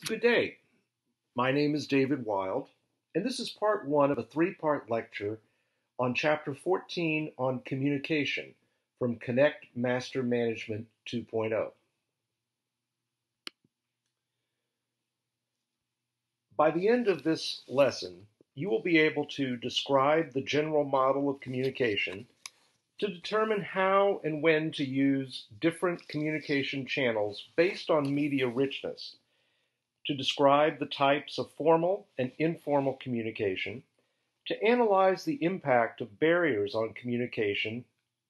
Good day. My name is David Wild, and this is part one of a three-part lecture on Chapter 14 on communication from Connect Master Management 2.0. By the end of this lesson, you will be able to describe the general model of communication, to determine how and when to use different communication channels based on media richness, to describe the types of formal and informal communication, to analyze the impact of barriers on communication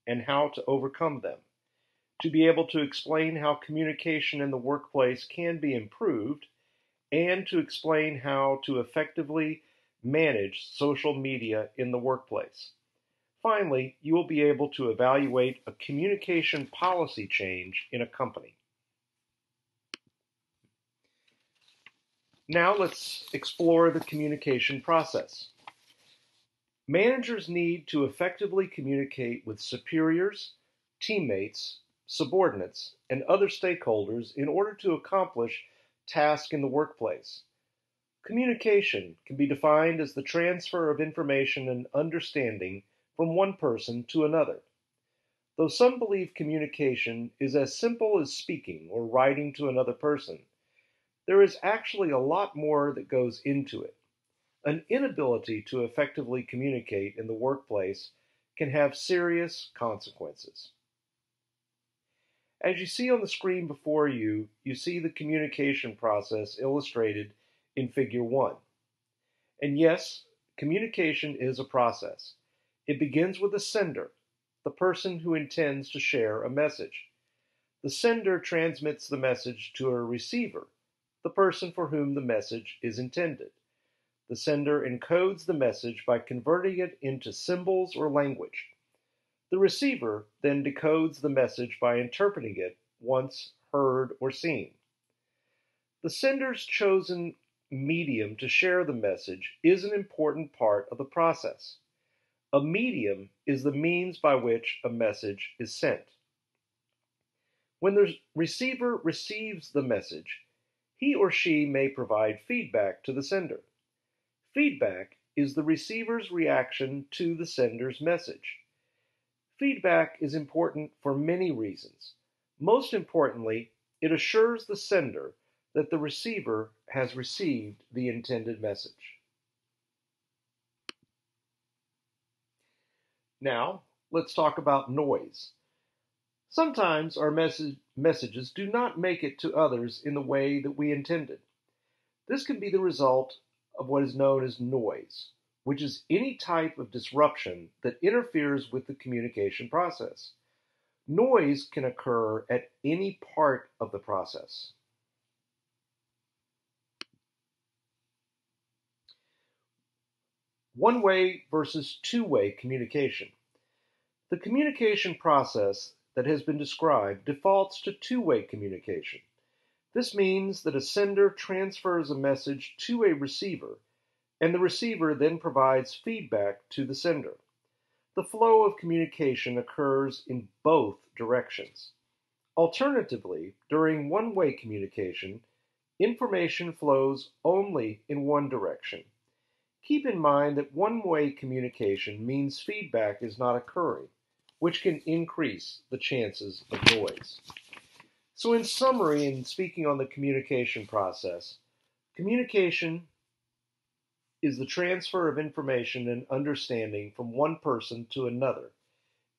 and how to overcome them, to be able to explain how communication in the workplace can be improved, and to explain how to effectively manage social media in the workplace. Finally, you will be able to evaluate a communication policy change in a company. Now let's explore the communication process. Managers need to effectively communicate with superiors, teammates, subordinates, and other stakeholders in order to accomplish tasks in the workplace. Communication can be defined as the transfer of information and understanding from one person to another. Though some believe communication is as simple as speaking or writing to another person, there is actually a lot more that goes into it. An inability to effectively communicate in the workplace can have serious consequences. As you see on the screen before you, you see the communication process illustrated in Figure 1. And yes, communication is a process. It begins with the sender, the person who intends to share a message. The sender transmits the message to a receiver, the person for whom the message is intended. The sender encodes the message by converting it into symbols or language. The receiver then decodes the message by interpreting it once heard or seen. The sender's chosen medium to share the message is an important part of the process. A medium is the means by which a message is sent. When the receiver receives the message, he or she may provide feedback to the sender. Feedback is the receiver's reaction to the sender's message. Feedback is important for many reasons. Most importantly, it assures the sender that the receiver has received the intended message. Now, let's talk about noise. Sometimes our messages do not make it to others in the way that we intended. This can be the result of what is known as noise, which is any type of disruption that interferes with the communication process. Noise can occur at any part of the process. One-way versus two-way communication. The communication process that has been described defaults to two-way communication. This means that a sender transfers a message to a receiver, and the receiver then provides feedback to the sender. The flow of communication occurs in both directions. Alternatively, during one-way communication, information flows only in one direction. Keep in mind that one-way communication means feedback is not occurring, which can increase the chances of noise. So in summary, in speaking on the communication process, communication is the transfer of information and understanding from one person to another.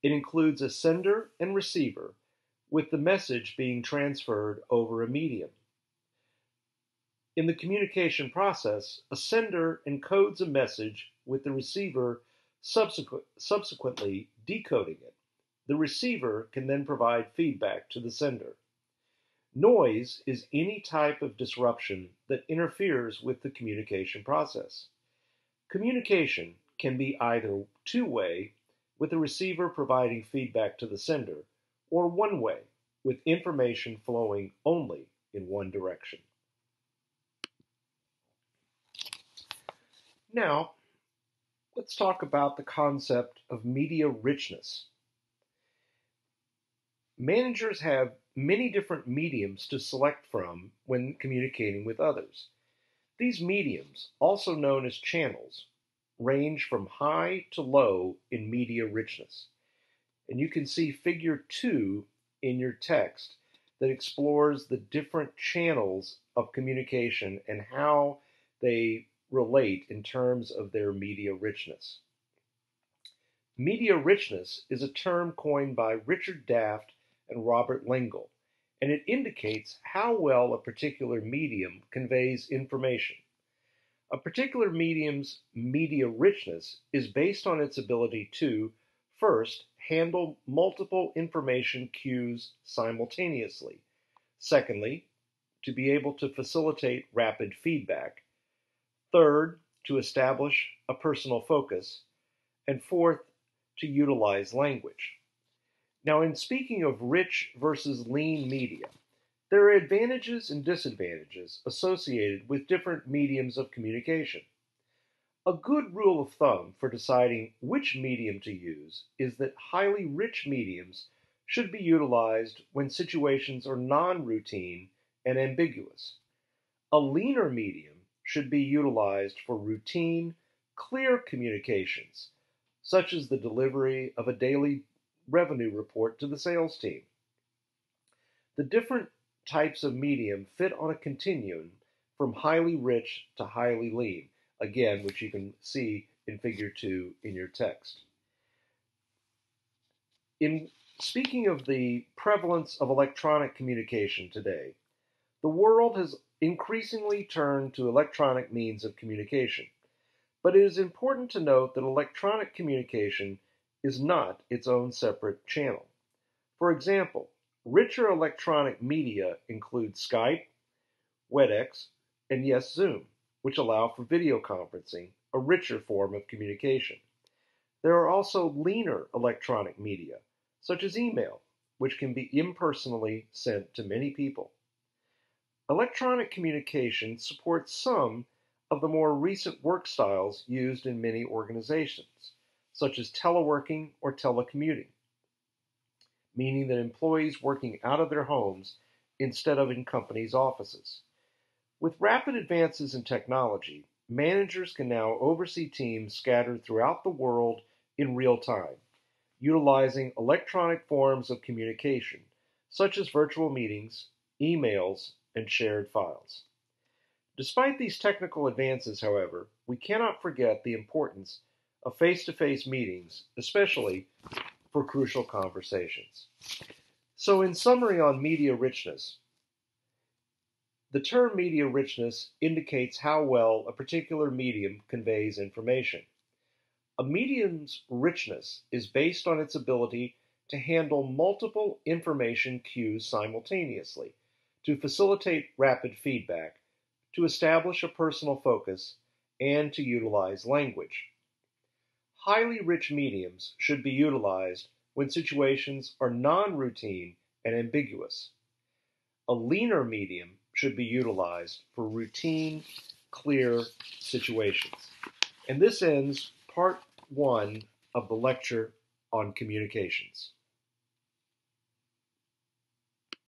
It includes a sender and receiver, with the message being transferred over a medium. In the communication process, a sender encodes a message with the receiver subsequently decoding it. The receiver can then provide feedback to the sender. Noise is any type of disruption that interferes with the communication process. Communication can be either two-way, with the receiver providing feedback to the sender, or one-way, with information flowing only in one direction. Now, let's talk about the concept of media richness. Managers have many different mediums to select from when communicating with others. These mediums, also known as channels, range from high to low in media richness. And you can see figure 2 in your text that explores the different channels of communication and how they relate in terms of their media richness. Media richness is a term coined by Richard Daft and Robert Lengel, and it indicates how well a particular medium conveys information. A particular medium's media richness is based on its ability to, first, handle multiple information cues simultaneously. Secondly, to be able to facilitate rapid feedback. Third, to establish a personal focus. And fourth, to utilize language. Now, in speaking of rich versus lean media, there are advantages and disadvantages associated with different mediums of communication. A good rule of thumb for deciding which medium to use is that highly rich mediums should be utilized when situations are non-routine and ambiguous. A leaner medium should be utilized for routine, clear communications, such as the delivery of a daily revenue report to the sales team. The different types of medium fit on a continuum from highly rich to highly lean, again, which you can see in figure 2 in your text. In speaking of the prevalence of electronic communication today, the world has increasingly turned to electronic means of communication, but it is important to note that electronic communication is not its own separate channel. For example, richer electronic media include Skype, WebEx, and yes, Zoom, which allow for video conferencing, a richer form of communication. There are also leaner electronic media, such as email, which can be impersonally sent to many people. Electronic communication supports some of the more recent work styles used in many organizations, such as teleworking or telecommuting, meaning that employees working out of their homes instead of in companies' offices. With rapid advances in technology, managers can now oversee teams scattered throughout the world in real time, utilizing electronic forms of communication, such as virtual meetings, emails, and shared files. Despite these technical advances, however, we cannot forget the importance of face-to-face meetings, especially for crucial conversations. So in summary on media richness, the term media richness indicates how well a particular medium conveys information. A medium's richness is based on its ability to handle multiple information cues simultaneously, to facilitate rapid feedback, to establish a personal focus, and to utilize language. Highly rich mediums should be utilized when situations are non-routine and ambiguous. A leaner medium should be utilized for routine, clear situations. And this ends part 1 of the lecture on communications.